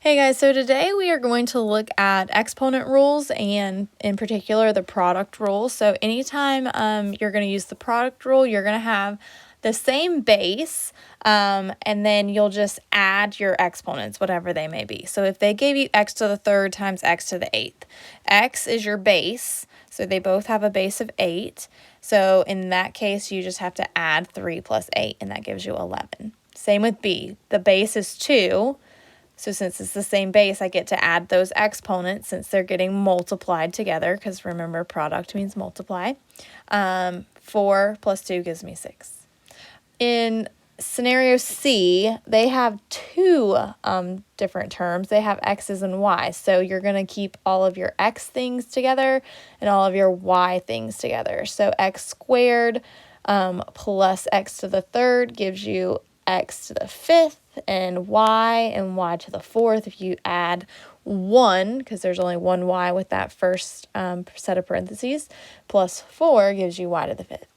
Hey guys, so today we are going to look at exponent rules and in particular the product rule. So anytime you're going to use the product rule, you're going to have the same base and then you'll just add your exponents, whatever they may be. So if they gave you x to the third times x to the eighth, x is your base, so they both have a base of 8. So in that case, you just have to add 3 plus 8 and that gives you 11. Same with b, the base is 2. So since it's the same base, I get to add those exponents since they're getting multiplied together, because remember, product means multiply. 4 plus 2 gives me 6. In scenario C, they have two different terms. They have x's and y's. So you're going to keep all of your x things together and all of your y things together. So x squared plus x to the third gives you x to the fifth, and y to the fourth. If you add 1, because there's only one y with that first set of parentheses, plus 4 gives you y to the fifth.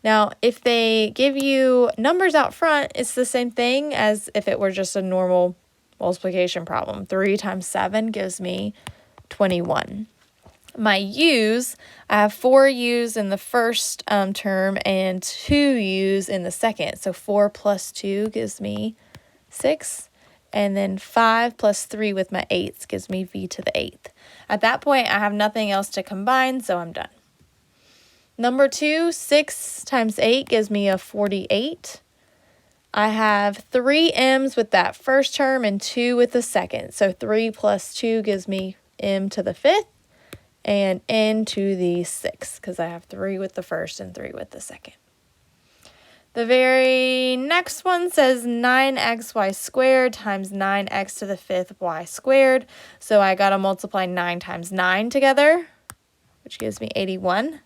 Now, if they give you numbers out front, it's the same thing as if it were just a normal multiplication problem. 3 times 7 gives me 21. My u's, I have 4 u's in the first term and 2 u's in the second. So 4 plus 2 gives me 6. And then 5 plus 3 with my 8s gives me v to the 8th. At that point, I have nothing else to combine, so I'm done. Number 2, 6 times 8 gives me a 48. I have 3 m's with that first term and 2 with the second. So 3 plus 2 gives me m to the 5th. And n to the 6th, because I have 3 with the first and 3 with the second. The very next one says 9xy squared times 9x to the 5th y squared. So I got to multiply 9 times 9 together, which gives me 81.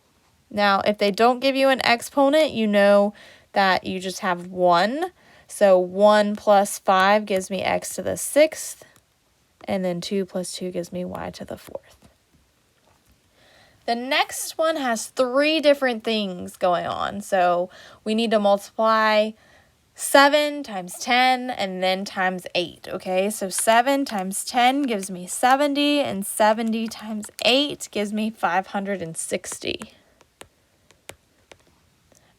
Now, if they don't give you an exponent, you know that you just have 1. So 1 plus 5 gives me x to the 6th, and then 2 plus 2 gives me y to the 4th. The next one has 3 different things going on. So we need to multiply 7 times 10 and then times 8, okay? So 7 times 10 gives me 70, and 70 times 8 gives me 560.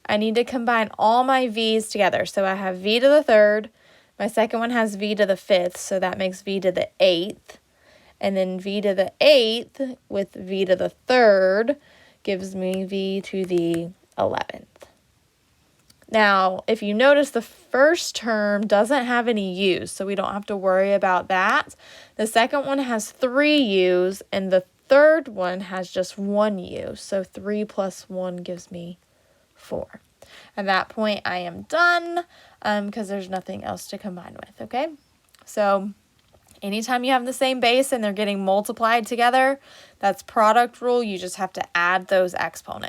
I need to combine all my v's together. So I have v to the third. My second one has v to the 5th, so that makes v to the 8th. And then v to the 8th with v to the 3rd gives me v to the 11th. Now, if you notice, the first term doesn't have any u's, so we don't have to worry about that. The second one has 3 u's, and the third one has just 1 u. So 3 plus 1 gives me 4. At that point, I am done because there's nothing else to combine with, okay? So anytime you have the same base and they're getting multiplied together, that's product rule. You just have to add those exponents.